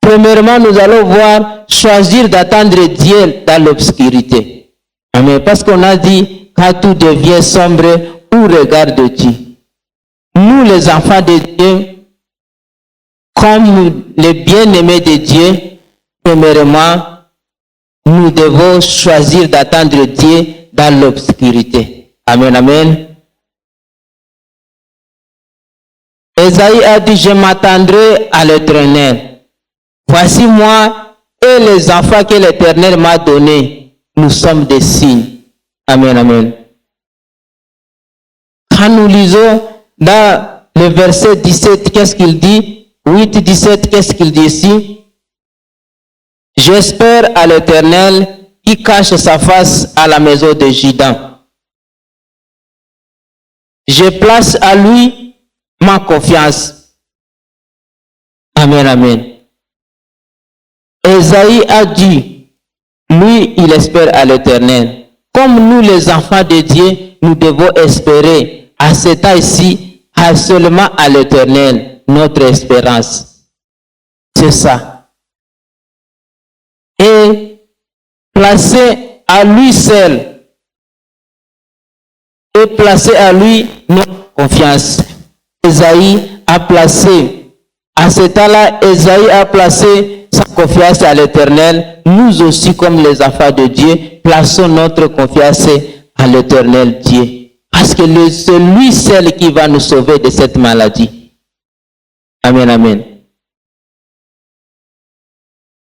Premièrement, nous allons voir choisir d'attendre Dieu dans l'obscurité. Amen. Parce qu'on a dit, quand tout devient sombre, où regarde-tu? Nous, les enfants de Dieu, comme les bien-aimés de Dieu, premièrement, nous devons choisir d'attendre Dieu dans l'obscurité. Amen, amen. Ésaïe a dit, je m'attendrai à l'Éternel. Voici moi et les enfants que l'Éternel m'a donnés. Nous sommes des signes. Amen, amen. Quand nous lisons dans le verset 17, qu'est-ce qu'il dit? 8, 17, qu'est-ce qu'il dit ici? J'espère à l'Éternel qui cache sa face à la maison de Juda. Je place à lui ma confiance. Amen, amen. Ésaïe a dit, lui, il espère à l'Éternel. Comme nous, les enfants de Dieu, nous devons espérer à ce temps-ci, seulement à l'Éternel, notre espérance. C'est ça. Et placer à lui seul, et placer à lui notre confiance. Ésaïe a placé, à ce temps-là, Ésaïe a placé sa confiance à l'Éternel. Nous aussi, comme les enfants de Dieu, plaçons notre confiance à l'Éternel Dieu. Parce que c'est lui seul qui va nous sauver de cette maladie. Amen, amen.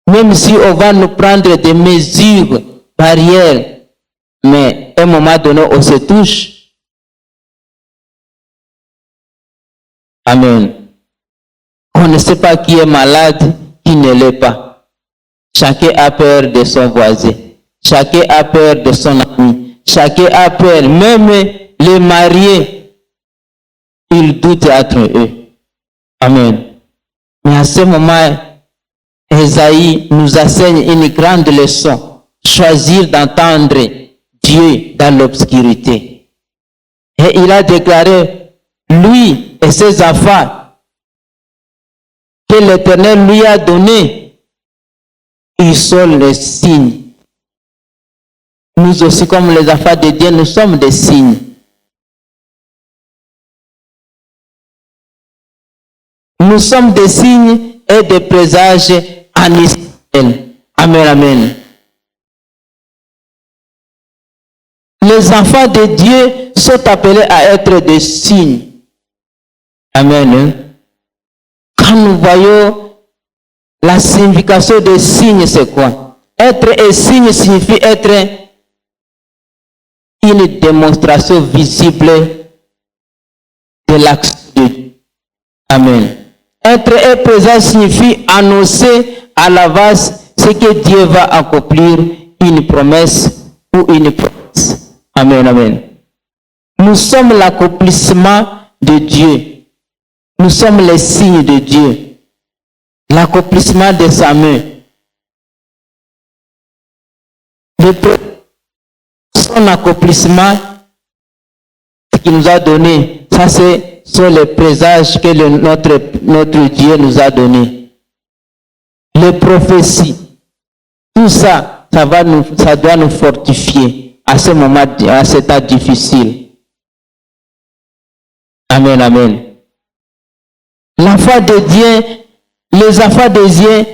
Même si on va nous prendre des mesures barrières, mais à un moment donné, on se touche. Amen. On ne sait pas qui est malade, qui ne l'est pas. Chacun a peur de son voisin. Chacun a peur de son ami. Chacun a peur. Même les mariés, ils doutent entre eux. Amen. Mais à ce moment, Ésaïe nous enseigne une grande leçon. Choisir d'entendre Dieu dans l'obscurité. Et il a déclaré, lui et ses enfants, que l'Éternel lui a donné, ils sont les signes. Nous aussi, comme les enfants de Dieu, nous sommes des signes. Nous sommes des signes et des présages en Israël. Amen, amen. Les enfants de Dieu sont appelés à être des signes. Amen. Quand nous voyons la signification des signes, c'est quoi? Être un signe signifie être une démonstration visible de l'action de Dieu. Amen. Être un présage signifie annoncer à l'avance ce que Dieu va accomplir, une promesse ou une promesse. Amen, amen. Nous sommes l'accomplissement de Dieu. Nous sommes les signes de Dieu. L'accomplissement de sa main. Son accomplissement qu'il nous a donné, ça c'est sur les présages que notre Dieu nous a donnés. Les prophéties, tout ça, ça doit nous fortifier à ce moment, à cet état difficile. Amen, amen. L'enfant de Dieu, les enfants de Dieu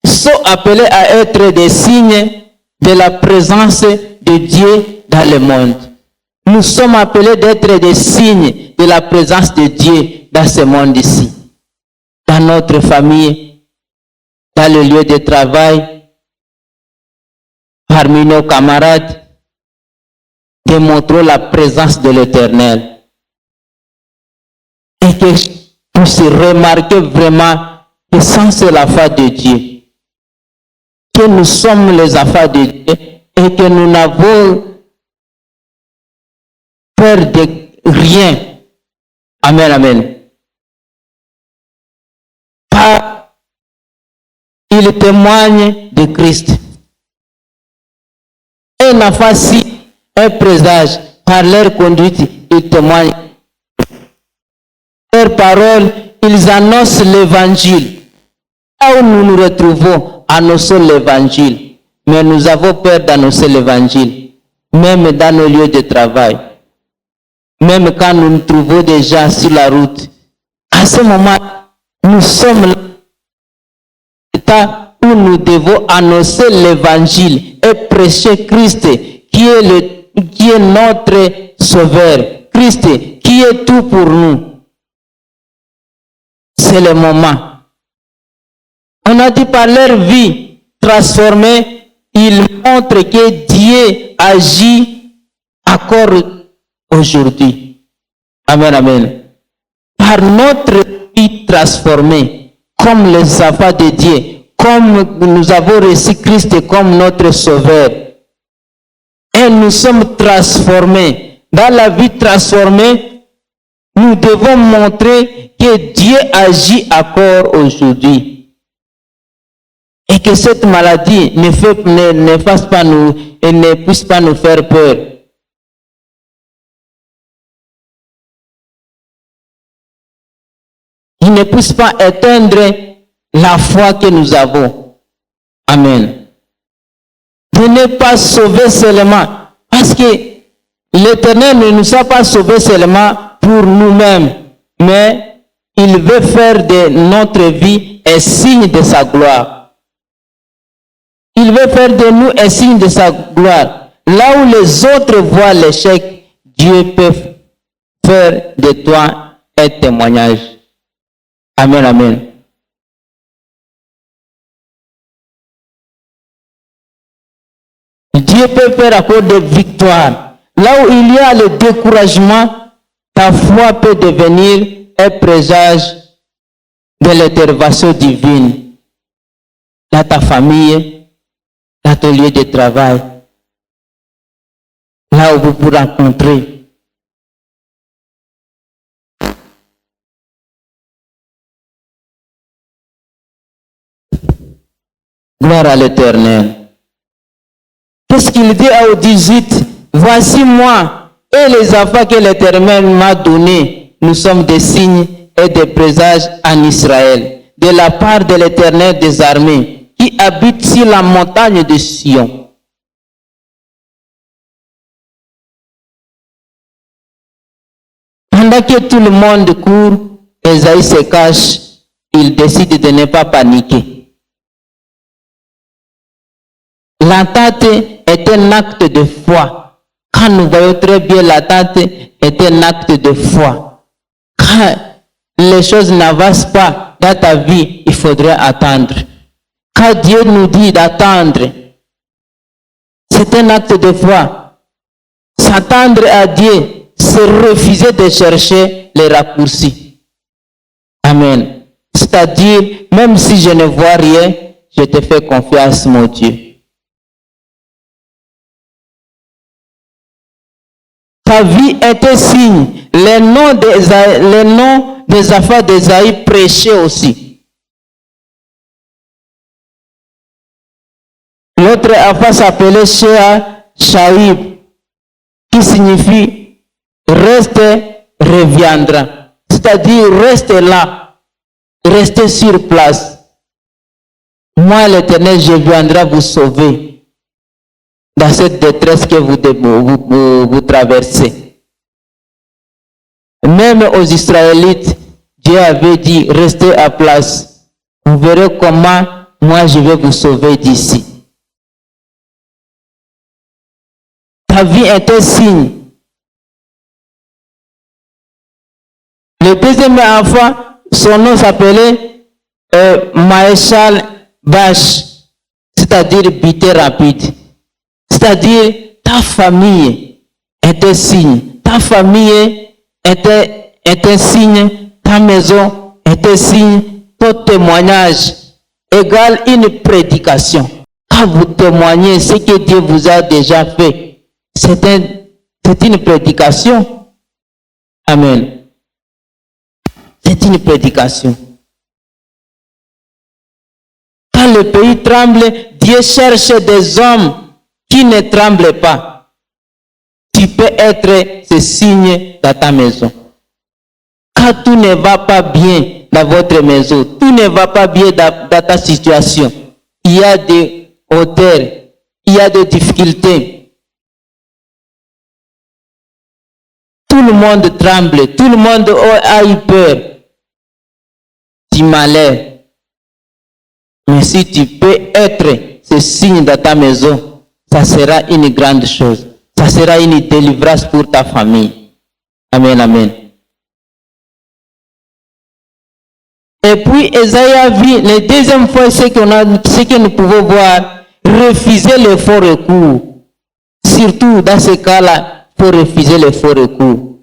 sont appelés à être des signes de la présence de Dieu dans le monde. Nous sommes appelés d'être des signes de la présence de Dieu dans ce monde ici. Dans notre famille, dans le lieu de travail, parmi nos camarades, démontrons la présence de l'Éternel. Et que puisse remarquer vraiment que sans c'est la foi de Dieu, que nous sommes les enfants de Dieu et que nous n'avons peur de rien. Amen, amen. Il témoigne de Christ. Un enfant, si un présage, par leur conduite, ils témoignent. Leurs paroles, ils annoncent l'évangile. Là où nous nous retrouvons, annonçons l'évangile. Mais nous avons peur d'annoncer l'évangile, même dans nos lieux de travail. Même quand nous nous trouvons déjà sur la route. À ce moment, nous sommes là où nous devons annoncer l'évangile et prêcher Christ qui est notre sauveur. Christ qui est tout pour nous. C'est le moment. On a dit par leur vie transformée, ils montrent que Dieu agit encore aujourd'hui. Amen, amen. Par notre vie transformée, comme les enfants de Dieu, comme nous avons reçu Christ comme notre sauveur, et nous sommes transformés. Dans la vie transformée, nous devons montrer que Dieu agit encore aujourd'hui. Et que cette maladie ne fasse pas nous et ne puisse pas nous faire peur. Il ne puisse pas éteindre la foi que nous avons. Amen. De ne pas sauver seulement. Parce que l'Éternel ne nous a pas sauvés seulement pour nous-mêmes. Mais il veut faire de notre vie un signe de sa gloire. Il veut faire de nous un signe de sa gloire. Là où les autres voient l'échec, Dieu peut faire de toi un témoignage. Amen, amen. Dieu peut faire encore des victoires. Là où il y a le découragement, ta foi peut devenir un présage de l'intervention divine dans ta famille, dans ton lieu de travail, là où vous vous rencontrez. Gloire à l'Éternel. Qu'est-ce qu'il dit au 18? Voici moi et les enfants que l'Éternel m'a donnés. Nous sommes des signes et des présages en Israël, de la part de l'Éternel des armées, qui habite sur la montagne de Sion. Pendant que tout le monde court, Esaïe se cache, il décide de ne pas paniquer. L'attente est un acte de foi. Quand nous voyons très bien l'attente est un acte de foi. Quand les choses n'avancent pas dans ta vie, il faudrait attendre. Quand Dieu nous dit d'attendre, c'est un acte de foi. S'attendre à Dieu, c'est refuser de chercher les raccourcis. Amen. C'est-à-dire, même si je ne vois rien, je te fais confiance, mon Dieu. Ta vie est un signe. Les noms des enfants d'Ésaïe prêchaient aussi. L'autre enfant s'appelait Shaïb, qui signifie reste, reviendra. C'est-à-dire reste là, restez sur place. Moi, l'Éternel, je viendrai vous sauver dans cette détresse que vous traversez. Même aux Israélites, Dieu avait dit, restez à place. Vous verrez comment moi je vais vous sauver d'ici. Ta vie est un signe. Le deuxième enfant, son nom s'appelait Maréchal Bash, c'est-à-dire bité rapide. C'est-à-dire ta famille est un signe. Ta famille est un signe. Ta maison est un signe. Ton témoignage égale une prédication. Quand vous témoignez ce que Dieu vous a déjà fait, c'est une prédication. Amen. C'est une prédication. Quand le pays tremble, Dieu cherche des hommes qui ne tremblent pas. Tu peux être ce signe dans ta maison. Quand tout ne va pas bien dans votre maison. Tout ne va pas bien dans ta situation. Il y a des hauteurs, il y a des difficultés. Tout le monde tremble, tout le monde a eu peur du malheur. Mais si tu peux être ce signe dans ta maison, ça sera une grande chose. Ça sera une délivrance pour ta famille. Amen, amen. Et puis, Esaïe a vu, la deuxième fois, ce que nous pouvons voir, refuser les faux recours. Surtout dans ce cas-là, il faut refuser les faux recours.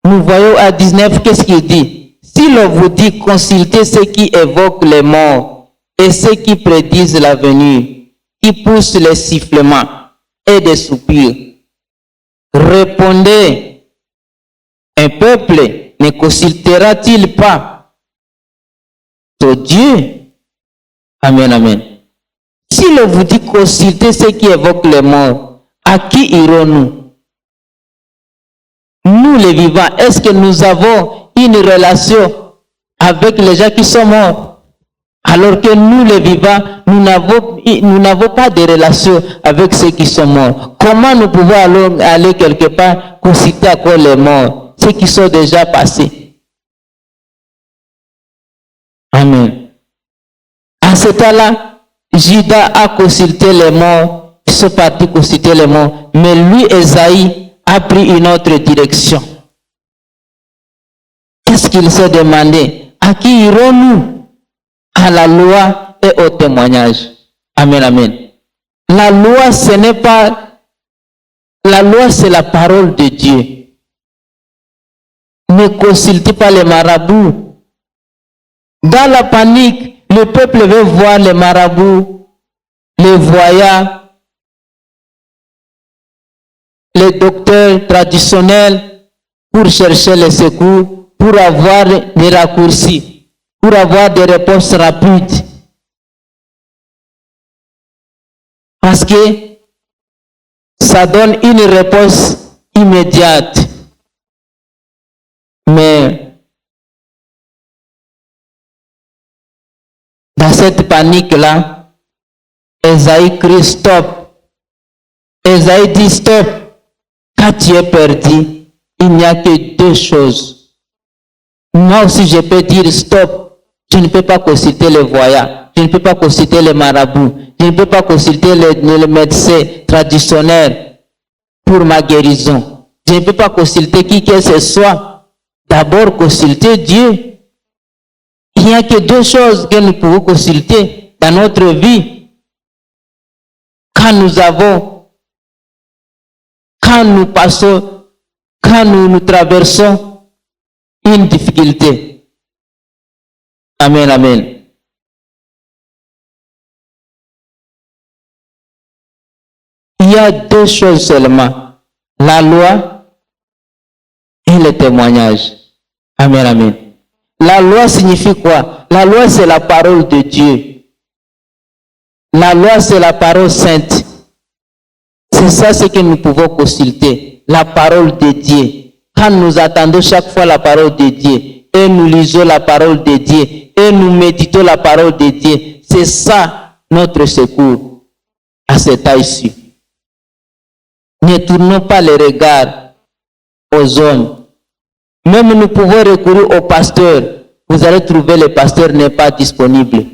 Nous voyons à 19, qu'est-ce qu'il dit? Si l'on vous dit, consultez ceux qui évoquent les morts et ceux qui prédisent l'avenir, qui poussent les sifflements et des soupirs. Répondez, un peuple ne consultera-t-il pas ton Dieu? Amen, amen. Si l'on vous dit consulter ceux qui évoquent les morts, à qui irons-nous? Nous les vivants, est-ce que nous avons une relation avec les gens qui sont morts? Alors que nous les vivants, nous n'avons pas de relation avec ceux qui sont morts. Comment nous pouvons aller quelque part consulter encore les morts, ceux qui sont déjà passés? Amen. À ce temps-là, Judas a consulté les morts, ils sont partis consulter les morts, mais lui, Esaïe, a pris une autre direction. Qu'est-ce qu'il s'est demandé? À qui irons-nous? À la loi et au témoignage. Amen, amen. La loi, ce n'est pas... La loi, c'est la parole de Dieu. Ne consultez pas les marabouts. Dans la panique, le peuple veut voir les marabouts, les voyants, les docteurs traditionnels pour chercher les secours, pour avoir des raccourcis, pour avoir des réponses rapides. Parce que ça donne une réponse immédiate. Mais dans cette panique-là, Esaïe crie stop. Esaïe dit stop. Quand tu es perdu, il n'y a que deux choses. Moi aussi, je peux dire stop. Je ne peux pas consulter les voyants. Je ne peux pas consulter les marabouts. Je ne peux pas consulter les médecins traditionnels pour ma guérison. Je ne peux pas consulter qui que ce soit. D'abord, consulter Dieu. Il n'y a que deux choses que nous pouvons consulter dans notre vie. Quand nous passons, quand nous traversons une difficulté. Amen, amen. Il y a deux choses seulement, la loi et le témoignage. Amen, amen. La loi signifie quoi? La loi, c'est la parole de Dieu. La loi, c'est la parole sainte. C'est ça ce que nous pouvons consulter, la parole de Dieu. Quand nous attendons chaque fois la parole de Dieu, et nous lisons la parole de Dieu, et nous méditons la parole de Dieu, c'est ça notre secours à cet âge-ci. Ne tournons pas les regards aux hommes. Même nous pouvons recourir au pasteur. Vous allez trouver le pasteur n'est pas disponible.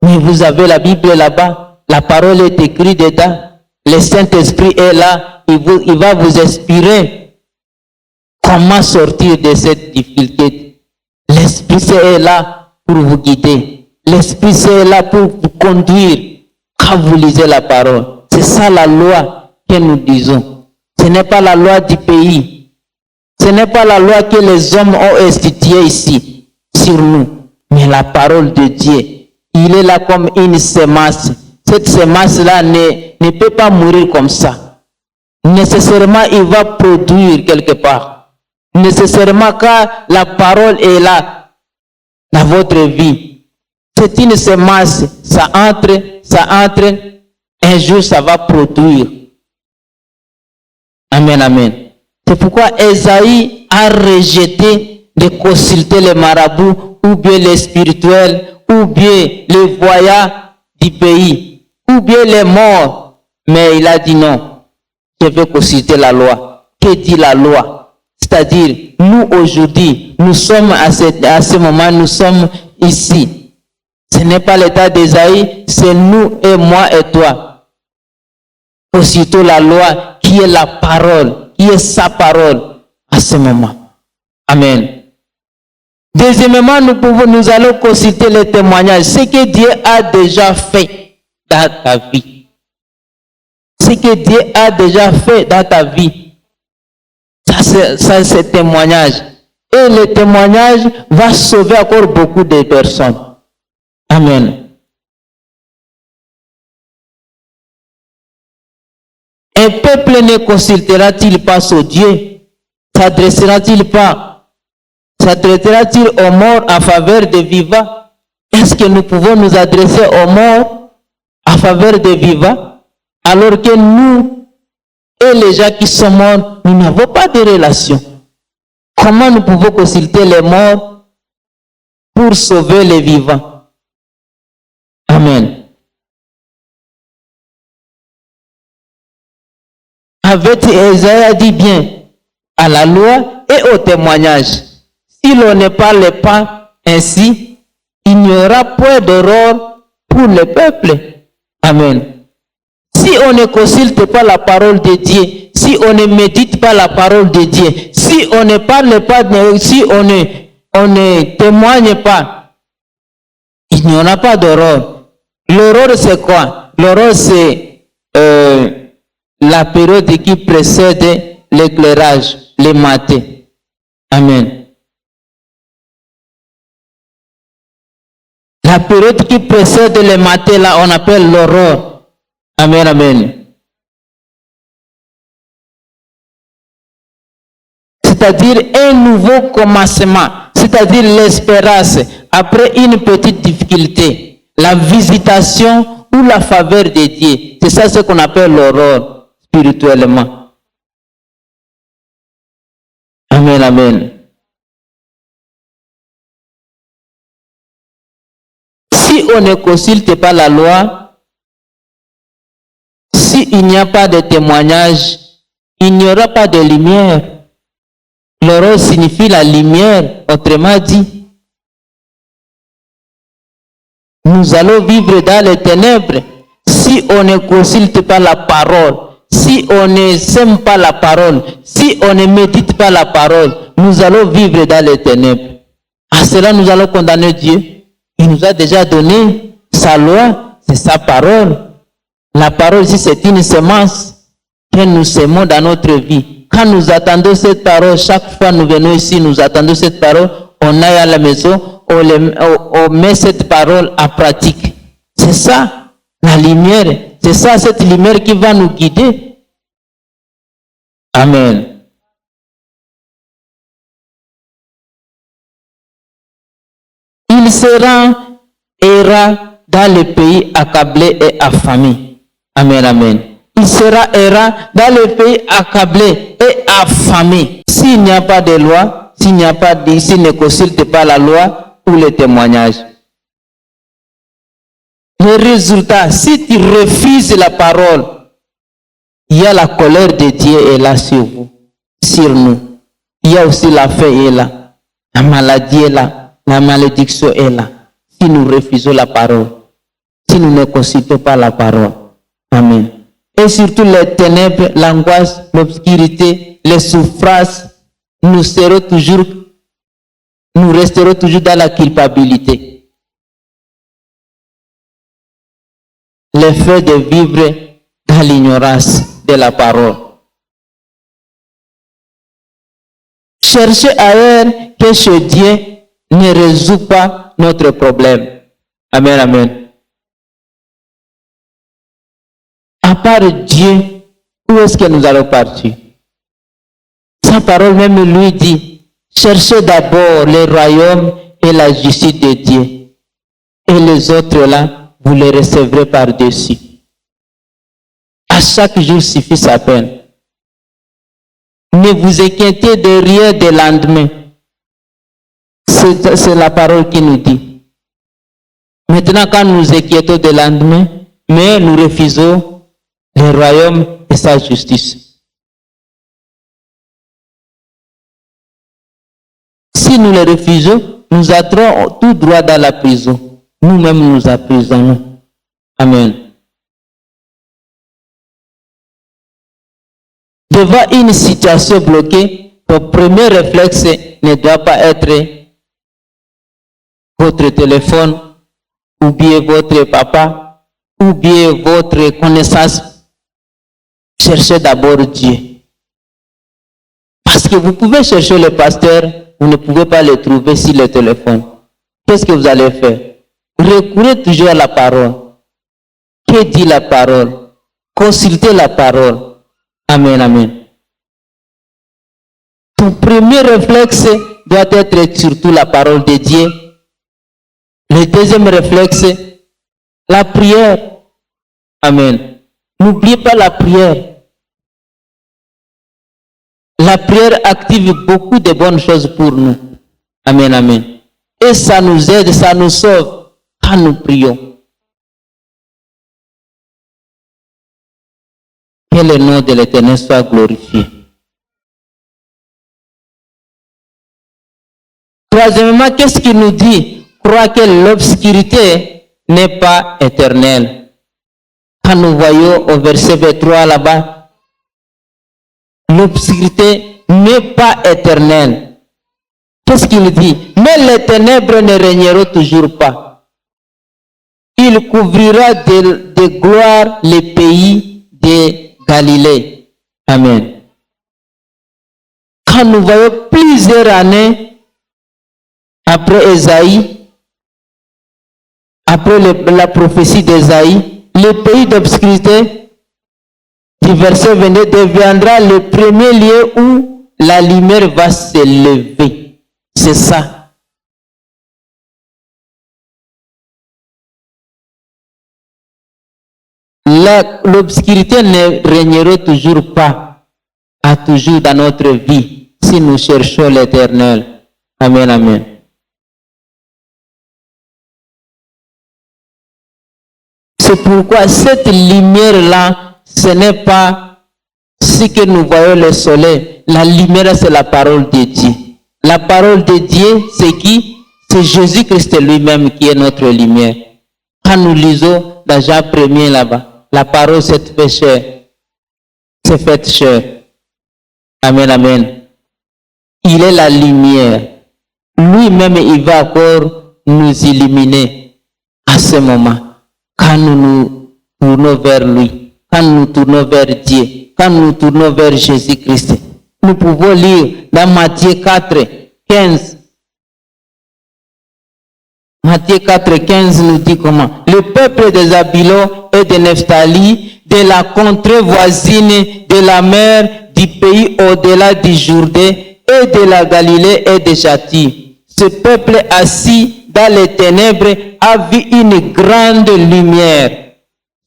Mais vous avez la Bible là-bas, la parole est écrite dedans. Le Saint-Esprit est là, il va vous inspirer comment sortir de cette difficulté. L'Esprit est là pour vous guider. L'Esprit est là pour vous conduire quand vous lisez la parole. C'est ça la loi que nous disons. Ce n'est pas la loi du pays. Ce n'est pas la loi que les hommes ont instituée ici, sur nous. Mais la parole de Dieu, il est là comme une semence. Cette semence-là ne peut pas mourir comme ça. Nécessairement, il va produire quelque part. Nécessairement, quand la parole est là dans votre vie, c'est une semence, ça entre, un jour ça va produire. Amen, amen. C'est pourquoi Esaïe a rejeté de consulter les marabouts, ou bien les spirituels, ou bien les voyants du pays, ou bien les morts. Mais il a dit non, je veux consulter la loi. Que dit la loi? C'est-à-dire, nous aujourd'hui, nous sommes à ce moment, nous sommes ici. Ce n'est pas l'état d'Ésaïe, c'est nous et moi et toi. Consultons la loi qui est la parole, qui est sa parole à ce moment. Amen. Deuxièmement, nous allons consulter les témoignages, ce que Dieu a déjà fait dans ta vie. Ce que Dieu a déjà fait dans ta vie. Ça c'est témoignage. Et le témoignage va sauver encore beaucoup de personnes. Amen. Un peuple ne consultera-t-il pas son Dieu? S'adressera-t-il aux morts en faveur des vivants? Est-ce que nous pouvons nous adresser aux morts en faveur des vivants? Alors que nous et les gens qui sont morts, nous n'avons pas de relation. Comment nous pouvons consulter les morts pour sauver les vivants? Amen. Avec Isaïe a dit bien, à la loi et au témoignage. Si l'on ne parle pas ainsi, il n'y aura point d'erreur pour le peuple. Amen. Si on ne consulte pas la parole de Dieu, si on ne médite pas la parole de Dieu, si on ne parle pas, si on ne témoigne pas, il n'y en a pas d'erreur. L'erreur c'est quoi? L'erreur c'est la période qui précède l'éclairage, les matins. Amen. La période qui précède les matins, là, on appelle l'aurore. Amen, amen. C'est-à-dire un nouveau commencement, c'est-à-dire l'espérance après une petite difficulté, la visitation ou la faveur de Dieu. C'est ça ce qu'on appelle l'aurore spirituellement. Amen, amen. Si on ne consulte pas la loi, s'il n'y a pas de témoignage, il n'y aura pas de lumière. L'aurore signifie la lumière, autrement dit. Nous allons vivre dans les ténèbres si on ne consulte pas la parole, si on ne sème pas la parole, si on ne médite pas la parole, nous allons vivre dans les ténèbres. À cela, nous allons condamner Dieu. Il nous a déjà donné sa loi, c'est sa parole. La parole ici, c'est une semence que nous sémons dans notre vie. Quand nous attendons cette parole, chaque fois nous venons ici, nous attendons cette parole, on aille à la maison, on met cette parole en pratique. C'est ça, la lumière. C'est ça, cette lumière qui va nous guider. Amen. Il sera errant dans le pays accablé et affamé. Amen, amen. Il sera errant dans le pays accablé et affamé. S'il n'y a pas de loi, s'il ne consulte pas la loi ou le témoignage. Le résultat, si tu refuses la parole, il y a la colère de Dieu est là sur vous, sur nous. Il y a aussi la faim est là, la maladie est là, la malédiction est là. Si nous refusons la parole, si nous ne consultons pas la parole. Amen. Et surtout les ténèbres, l'angoisse, l'obscurité, les souffrances, nous resterons toujours dans la culpabilité. Le fait de vivre dans l'ignorance de la parole. Chercher ailleurs que chez Dieu ne résout pas notre problème. Amen, amen. À part Dieu, où est-ce que nous allons partir? Sa parole même lui dit, cherchez d'abord le royaume et la justice de Dieu. Et les autres là, vous les recevrez par-dessus. À chaque jour suffit sa peine. Ne vous inquiétez de rien des lendemains. C'est la parole qui nous dit. Maintenant, quand nous inquiétons des lendemains, mais nous refusons le royaume et sa justice. Si nous le refusons, nous entrons tout droit dans la prison. Nous-mêmes nous emprisonnons. Amen. Devant une situation bloquée, votre premier réflexe ne doit pas être votre téléphone, ou bien votre papa, ou bien votre connaissance. Cherchez d'abord Dieu. Parce que vous pouvez chercher le pasteur, vous ne pouvez pas le trouver sur le téléphone. Qu'est-ce que vous allez faire? Recourez toujours à la parole. Que dit la parole? Consultez la parole. Amen, amen. Ton premier réflexe doit être surtout la parole de Dieu. Le deuxième réflexe, la prière. Amen. N'oubliez pas la prière. La prière active beaucoup de bonnes choses pour nous. Amen, amen. Et ça nous aide, ça nous sauve quand nous prions. Que le nom de l'Éternel soit glorifié. Troisièmement, qu'est-ce qu'il nous dit? Croire que l'obscurité n'est pas éternelle. Quand nous voyons au verset 23 là-bas, l'obscurité n'est pas éternelle. Qu'est-ce qu'il dit? Mais les ténèbres ne régneront toujours pas. Il couvrira de gloire les pays de Galilée. Amen. Quand nous voyons plusieurs années après Ésaïe, après la prophétie d'Ésaïe, le pays d'obscurité du verset 22 deviendra le premier lieu où la lumière va se lever. C'est ça. L'obscurité ne régnera toujours pas, à toujours dans notre vie, si nous cherchons l'Éternel. Amen, amen. C'est pourquoi cette lumière-là, ce n'est pas ce que nous voyons le soleil. La lumière, c'est la parole de Dieu. La parole de Dieu, c'est qui? C'est Jésus-Christ lui-même qui est notre lumière. Quand nous lisons dans Jean 1er là-bas, la parole s'est faite chair. C'est faite chair. Amen, amen. Il est la lumière. Lui-même, il va encore nous illuminer à ce moment. Quand nous nous tournons vers lui, quand nous tournons vers Dieu, quand nous tournons vers Jésus-Christ. Nous pouvons lire dans Matthieu 4, 15. Matthieu 4, 15 nous dit comment? Le peuple des Zabulon et de Nephtali, de la contrée voisine de la mer, du pays au-delà du Jourdain et de la Galilée et de Châti. Ce peuple assis dans les ténèbres a vu une grande lumière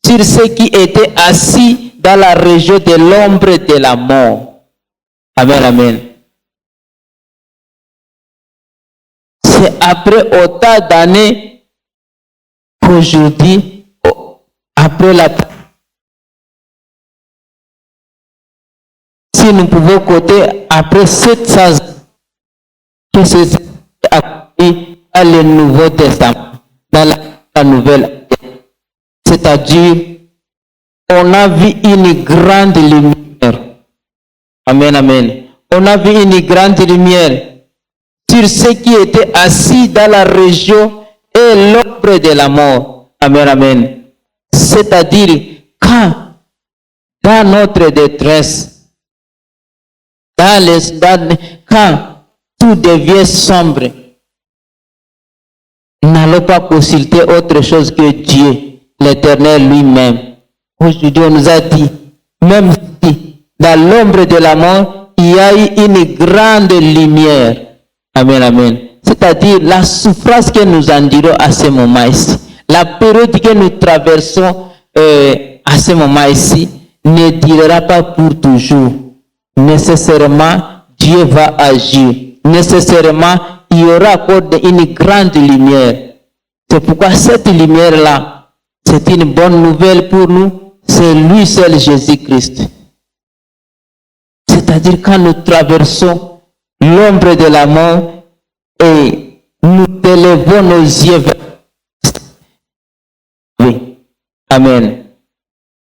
sur ceux qui étaient assis dans la région de l'ombre de la mort. Amen, amen. C'est après autant d'années qu'aujourd'hui, après la... Si nous pouvons compter après 700 ans, que c'est accompli dans le Nouveau Testament, dans la Nouvelle. C'est-à-dire, on a vu une grande lumière. Amen, amen. On a vu une grande lumière sur ceux qui étaient assis dans la région et l'ombre de la mort. Amen, amen. C'est-à-dire, quand, dans notre détresse, quand tout devient sombre, n'allons pas consulter autre chose que Dieu, l'Éternel lui-même. Aujourd'hui, on nous a dit, même si dans l'ombre de la mort, il y a eu une grande lumière. Amen, amen. C'est-à-dire la souffrance que nous endurons à ce moment ici, la période que nous traversons à ce moment ici, ne durera pas pour toujours. Nécessairement, Dieu va agir. Nécessairement, il y aura encore une grande lumière. C'est pourquoi cette lumière-là, c'est une bonne nouvelle pour nous. C'est lui seul, Jésus-Christ. C'est-à-dire quand nous traversons l'ombre de la mort et nous élevons nos yeux vers... Oui. Amen.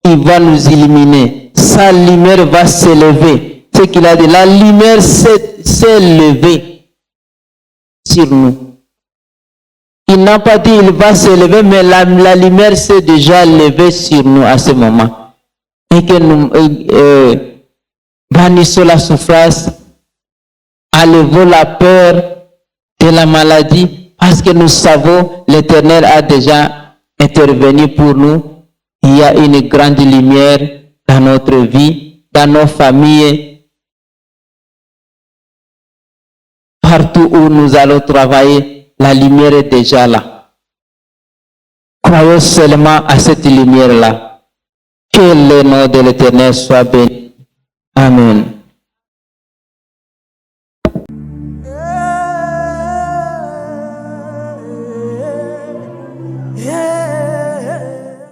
Il va nous illuminer. Sa lumière va s'élever. Ce qu'il a dit, la lumière s'est levée sur nous. Il n'a pas dit il va s'élever, mais la lumière s'est déjà levée sur nous à ce moment. Et que nous bannissons la souffrance, enlevons la peur de la maladie, parce que nous savons l'Éternel a déjà intervenu pour nous. Il y a une grande lumière dans notre vie, dans nos familles, partout où nous allons travailler, la lumière est déjà là. Croyons seulement à cette lumière-là. Que le nom de l'Éternel soit béni. Amen.